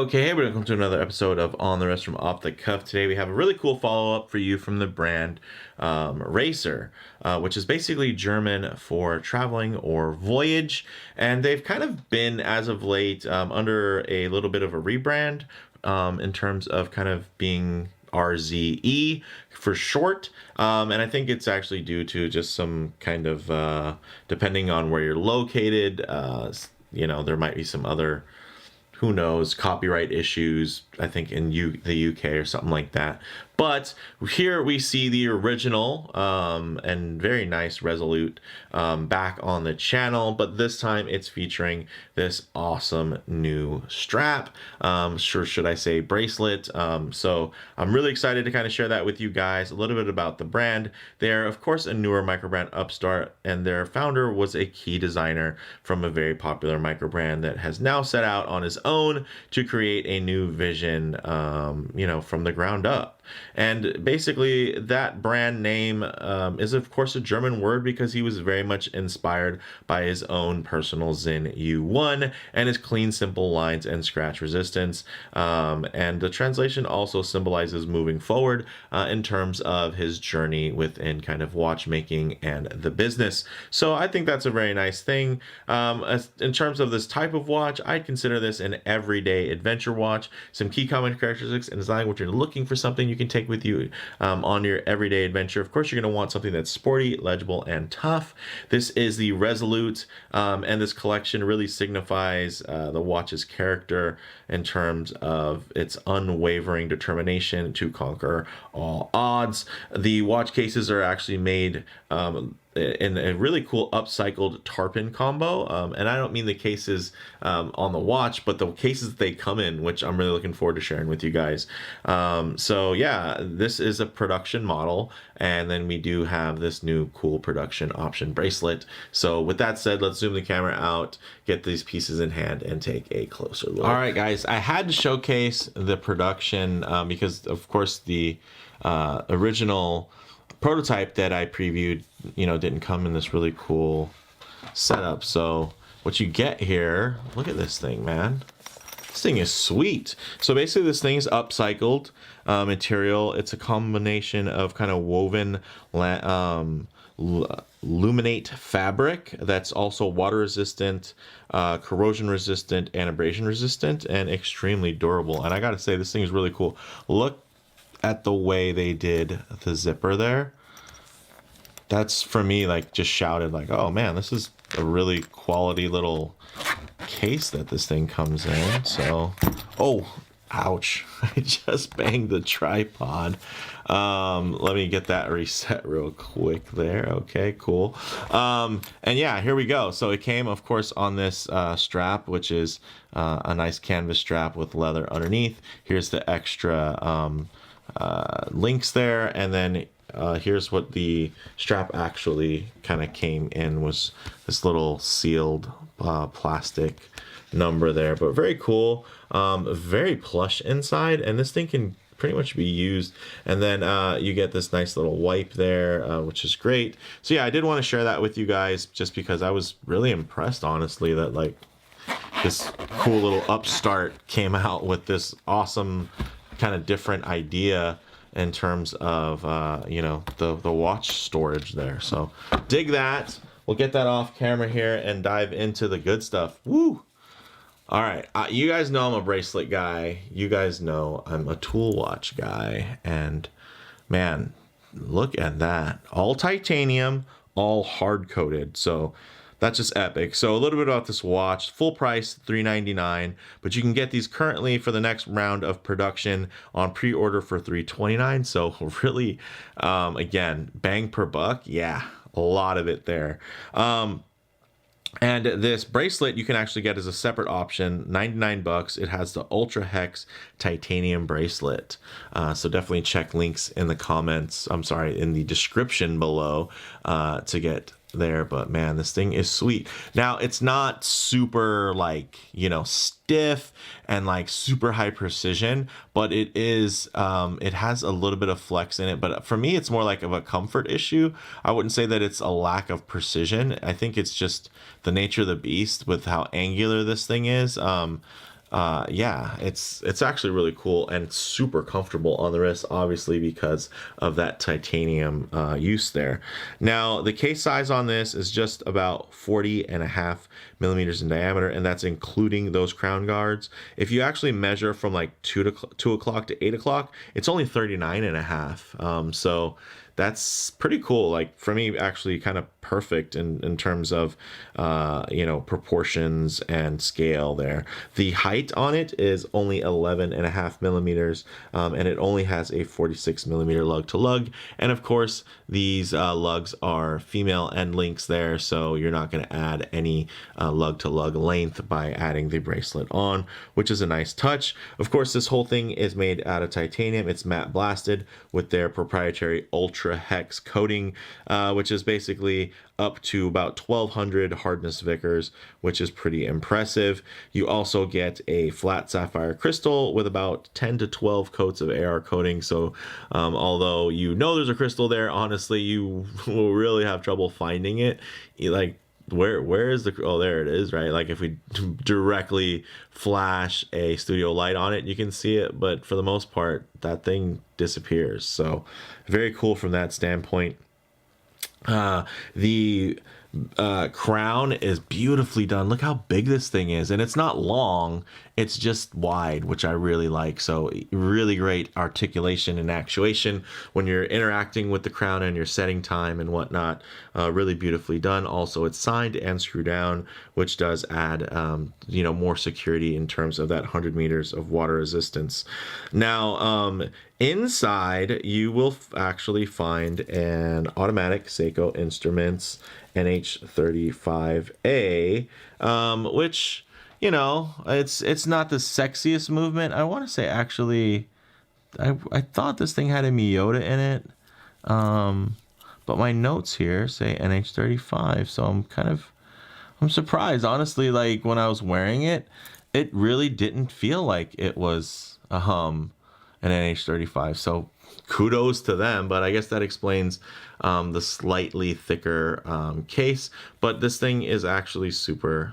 Okay, hey, welcome to another episode of On the Rest from Off the Cuff. Today we have a really cool follow-up for you from the brand RZE, which is basically German for traveling or voyage. And they've kind of been, as of late, under a little bit of a rebrand in terms of kind of being RZE for short. And I think it's actually due to just some kind of, depending on where you're located, there might be some other, who knows, copyright issues, I think in the UK or something like that. But here we see the original and very nice Resolute back on the channel, but this time it's featuring this awesome new strap, should I say bracelet. So I'm really excited to kind of share that with you guys, a little bit about the brand. They're of course a newer microbrand upstart, and their founder was a key designer from a very popular microbrand that has now set out on his own to create a new vision, from the ground up. And basically that brand name is of course a German word because he was very much inspired by his own personal Zin U1 and his clean, simple lines and scratch resistance. And the translation also symbolizes moving forward in terms of his journey within kind of watchmaking and the business. So I think that's a very nice thing. In terms of this type of watch, I'd consider this an everyday adventure watch. Some key common characteristics and design, which you're looking for something you can take with you on your everyday adventure. Of course, you're going to want something that's sporty, legible, and tough. This is the Resolute, and this collection really signifies the watch's character in terms of its unwavering determination to conquer all odds. The watch cases are actually made in a really cool upcycled tarpon combo, and I don't mean the cases on the watch, but the cases that they come in, which I'm really looking forward to sharing with you guys. So yeah, this is a production model, and then we do have this new cool production option bracelet. So with that said, let's zoom the camera out, get these pieces in hand, and take a closer look. All right, guys, I had to showcase the production because of course the original prototype that I previewed, didn't come in this really cool setup. So what you get here, look at this thing, man. This thing is sweet. So basically this thing is upcycled material. It's a combination of kind of woven luminate fabric that's also water resistant, corrosion resistant, and abrasion resistant, and extremely durable. And I gotta say, this thing is really cool. Look at the way they did the zipper there. That's, for me, like, just shouted like, oh man, this is a really quality little case that this thing comes in. So, oh, ouch, I just banged the tripod. Let me get that reset real quick there. Okay, cool. And yeah, here we go. So it came, of course, on this strap, which is a nice canvas strap with leather underneath. Here's the extra links there, and then here's what the strap actually kind of came in, was this little sealed plastic number there, but very cool. Very plush inside, and this thing can pretty much be used. And then you get this nice little wipe there, which is great. So yeah, I did want to share that with you guys just because I was really impressed, honestly, that like this cool little upstart came out with this awesome kind of different idea in terms of the watch storage there. So dig that. We'll get that off camera here and dive into the good stuff. Woo! All right, you guys know I'm a bracelet guy. You guys know I'm a tool watch guy, and man, look at that. All titanium, all hard coated. So that's just epic. So a little bit about this watch. Full price $399, but you can get these currently for the next round of production on pre-order for $329. So really, again, bang per buck. Yeah, a lot of it there. And this bracelet you can actually get as a separate option, 99 bucks. It has the ULTRAHex titanium bracelet. So definitely check links in the comments. I'm sorry, in the description below to get there. But man, this thing is sweet. Now it's not super like, stiff and like super high precision, but it is it has a little bit of flex in it. But for me, it's more like of a comfort issue. I wouldn't say that it's a lack of precision. I think it's just the nature of the beast with how angular this thing is. yeah, it's actually really cool and super comfortable on the wrist, obviously because of that titanium use there. Now, the case size on this is just about 40.5 millimeters in diameter, and that's including those crown guards. If you actually measure from like 2 o'clock to 8 o'clock, it's only 39.5. So that's pretty cool. Like for me, actually kind of perfect in terms of, proportions and scale there. The height on it is only 11.5 millimeters, and it only has a 46 millimeter lug to lug. And of course, these lugs are female end links there, so you're not going to add any lug to lug length by adding the bracelet on, which is a nice touch. Of course, this whole thing is made out of titanium. It's matte blasted with their proprietary ULTRAHex coating, which is basically up to about 1200 hardness Vickers, which is pretty impressive. You also get a flat sapphire crystal with about 10 to 12 coats of AR coating. So although you know there's a crystal there, honestly, you will really have trouble finding it. Like, where is the, oh, there it is, right? Like if we directly flash a studio light on it, you can see it, but for the most part, that thing disappears. So very cool from that standpoint. The crown is beautifully done. Look how big this thing is, and it's not long, it's just wide, which I really like. So really great articulation and actuation when you're interacting with the crown and your setting time and whatnot. Really beautifully done. Also, it's signed and screwed down, which does add more security in terms of that 100 meters of water resistance. Now, inside you will actually find an automatic Seiko Instruments NH35A, which, it's not the sexiest movement. I want to say, actually, I thought this thing had a Miyota in it, but my notes here say NH35, so I'm surprised, honestly. Like when I was wearing it, it really didn't feel like it was an NH35, so kudos to them. But I guess that explains the slightly thicker case, but this thing is actually super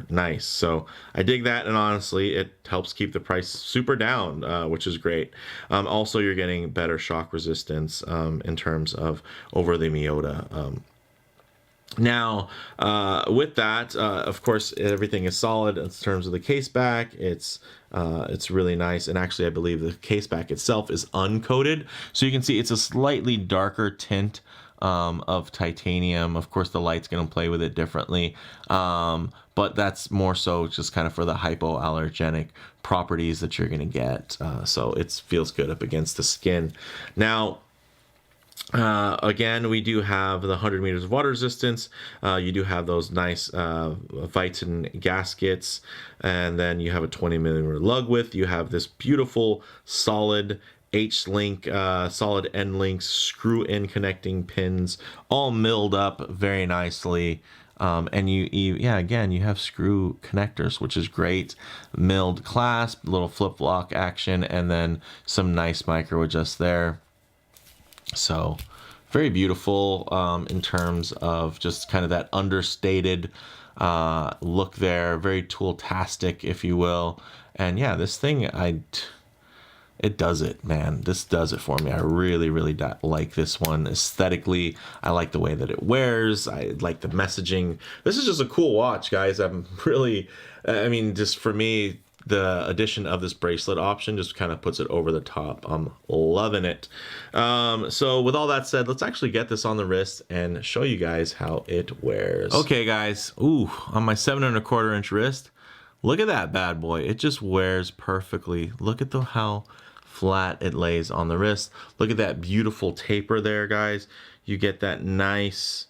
nice. So I dig that, and honestly it helps keep the price super down, which is great. Also, you're getting better shock resistance in terms of over the Miyota. Now, with that, of course, everything is solid in terms of the case back. It's really nice, and actually, I believe the case back itself is uncoated, so you can see it's a slightly darker tint of titanium. Of course, the light's going to play with it differently, but that's more so just kind of for the hypoallergenic properties that you're going to get. So it feels good up against the skin. Now, again, we do have the 100 meters of water resistance. You do have those nice Viton gaskets, and then you have a 20 millimeter lug width. You have this beautiful solid H-link, solid end links, screw-in connecting pins, all milled up very nicely. And again, you have screw connectors, which is great. Milled clasp, little flip lock action, and then some nice micro adjust there. So very beautiful in terms of just kind of that understated look there, very tool-tastic, if you will. And yeah, this thing, it does it, man. This does it for me. I really like this one. Aesthetically, I like the way that it wears. I like the messaging. This is just a cool watch, guys. Just for me, the addition of this bracelet option just kind of puts it over the top. I'm loving it. So with all that said, let's actually get this on the wrist and show you guys how it wears. Okay, guys. Ooh, on my 7¼ inch wrist, look at that bad boy. It just wears perfectly. Look at how flat it lays on the wrist. Look at that beautiful taper there, guys. You get that nice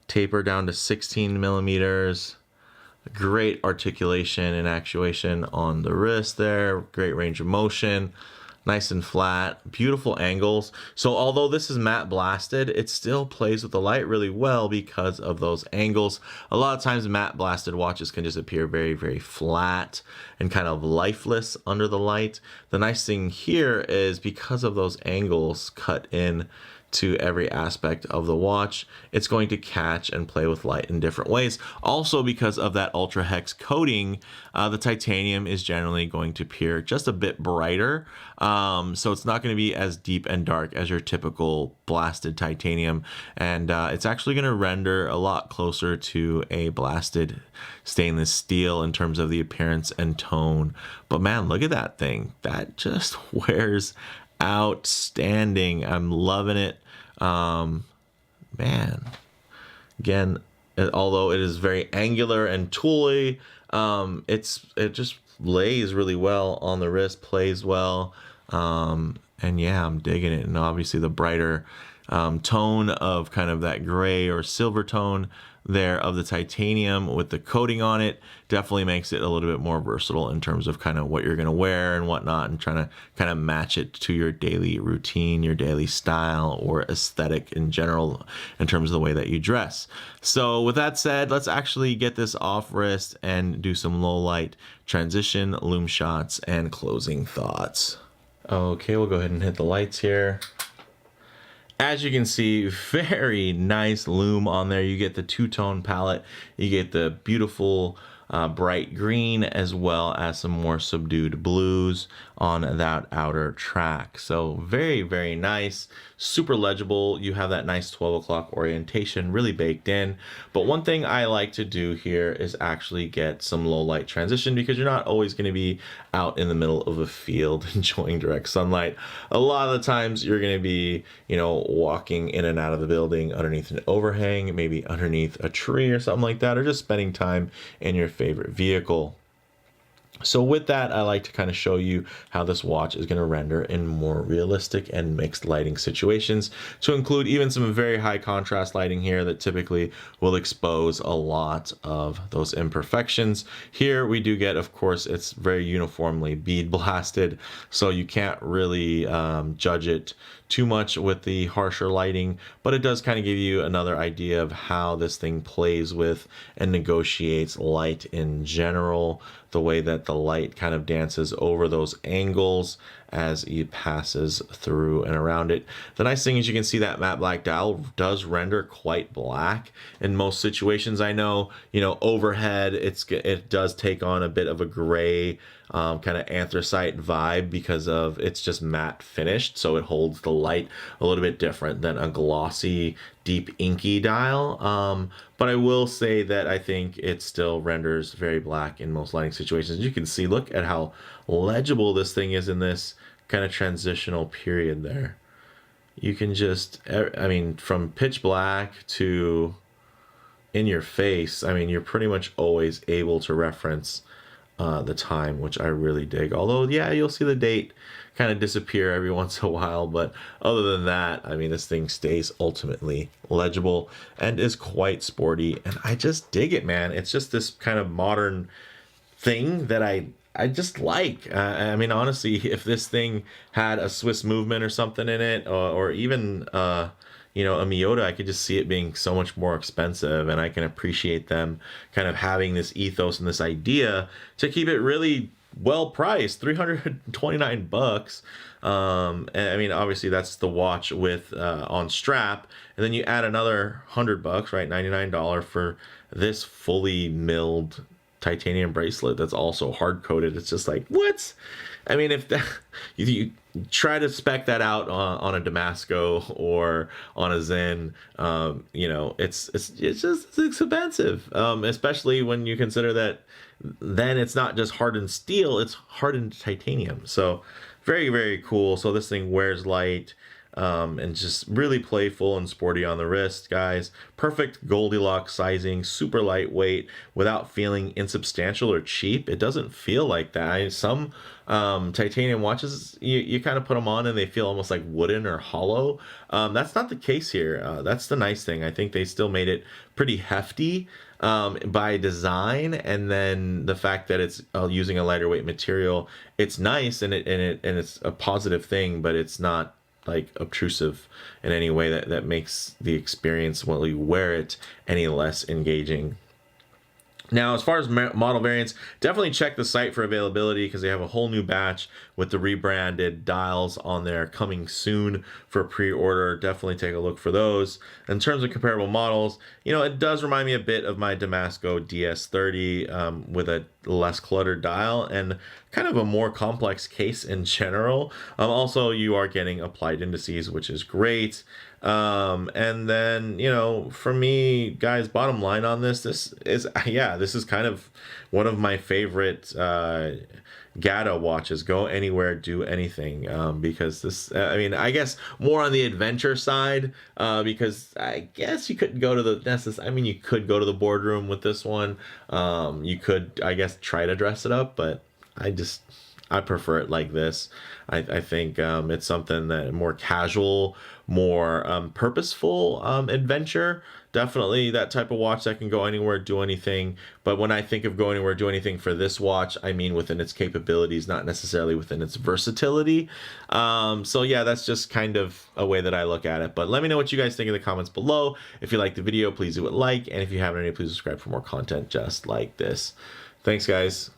taper down to 16 millimeters. Great articulation and actuation on the wrist there. Great range of motion. Nice and flat. Beautiful angles. So although this is matte blasted, it still plays with the light really well because of those angles. A lot of times matte blasted watches can just appear very flat and kind of lifeless under the light. The nice thing here is because of those angles cut in to every aspect of the watch. It's going to catch and play with light in different ways. Also, because of that ULTRAHex coating, the titanium is generally going to appear just a bit brighter. So it's not going to be as deep and dark as your typical blasted titanium. And it's actually going to render a lot closer to a blasted stainless steel in terms of the appearance and tone. But man, look at that thing. That just wears outstanding. I'm loving it. Man, again, although it is very angular and tooly, it just lays really well on the wrist, plays well. And yeah, I'm digging it. And obviously the brighter tone of kind of that gray or silver tone there of the titanium with the coating on it definitely makes it a little bit more versatile in terms of kind of what you're going to wear and whatnot, and trying to kind of match it to your daily routine, your daily style, or aesthetic in general in terms of the way that you dress. So with that said, let's actually get this off wrist and do some low light transition, loom shots, and closing thoughts. Okay, we'll go ahead and hit the lights here. As you can see, very nice loom on there. You get the two-tone palette. You get the beautiful bright green, as well as some more subdued blues on that outer track. So very, very nice, super legible. You have that nice 12 o'clock orientation really baked in. But one thing I like to do here is actually get some low light transition, because you're not always going to be out in the middle of a field enjoying direct sunlight. A lot of the times you're going to be, you know, walking in and out of the building underneath an overhang, maybe underneath a tree or something like that, or just spending time in your favorite vehicle. So with that, I like to kind of show you how this watch is going to render in more realistic and mixed lighting situations, to include even some very high contrast lighting here that typically will expose a lot of those imperfections. Here we do get, of course, it's very uniformly bead blasted, so you can't really judge it too much with the harsher lighting, but it does kind of give you another idea of how this thing plays with and negotiates light in general, the way that the light kind of dances over those angles as it passes through and around it. The nice thing is you can see that matte black dial does render quite black in most situations. I know, you know, overhead it does take on a bit of a gray kind of anthracite vibe, because of it's just matte finished, so it holds the light a little bit different than a glossy deep inky dial. But I will say that I think it still renders very black in most lighting situations. You can see, look at how legible this thing is in this kind of transitional period there. You can just, I mean, from pitch black to in your face, I mean, you're pretty much always able to reference the time, which I really dig. Although, yeah, you'll see the date kind of disappear every once in a while, but other than that, I mean, this thing stays ultimately legible and is quite sporty, and I just dig it, man. It's just this kind of modern thing that I just like. I mean, honestly, if this thing had a Swiss movement or something in it, or even you know, a Miyota, I could just see it being so much more expensive, and I can appreciate them kind of having this ethos and this idea to keep it really well priced, $329. And I mean, obviously that's the watch with on strap, and then you add another $100, right, $99 for this fully milled titanium bracelet that's also hard coated. It's just like, what? I mean, if that, you try to spec that out on a Damasco or on a Zen, you know, it's expensive, especially when you consider that then it's not just hardened steel, it's hardened titanium. So very, very cool. So this thing wears light, and just really playful and sporty on the wrist, guys. Perfect Goldilocks sizing, super lightweight without feeling insubstantial or cheap. It doesn't feel like that. Some titanium watches, you kind of put them on and they feel almost like wooden or hollow. That's not the case here. That's the nice thing. I think they still made it pretty hefty by design, and then the fact that it's using a lighter weight material, it's nice, and it's a positive thing, but it's not like obtrusive in any way that makes the experience while you wear it any less engaging. Now, as far as model variants, definitely check the site for availability because they have a whole new batch with the rebranded dials on there coming soon for pre-order. Definitely take a look for those. In terms of comparable models, you know, it does remind me a bit of my Damasco DS30 with a less cluttered dial and kind of a more complex case in general. Also, you are getting applied indices, which is great. And then, you know, for me, guys, bottom line on this is, yeah, this is kind of one of my favorite GATA watches. Go anywhere, do anything. Because this, I mean, I guess more on the adventure side, because I guess you couldn't go to I mean, you could go to the boardroom with this one. You could, I guess, try to dress it up, but I prefer it like this. I think it's something that more casual, more purposeful adventure. Definitely that type of watch that can go anywhere, do anything. But when I think of go anywhere, do anything for this watch, I mean within its capabilities, not necessarily within its versatility. So yeah, that's just kind of a way that I look at it. But let me know what you guys think in the comments below. If you like the video, please do it like. And if you haven't already, please subscribe for more content just like this. Thanks, guys.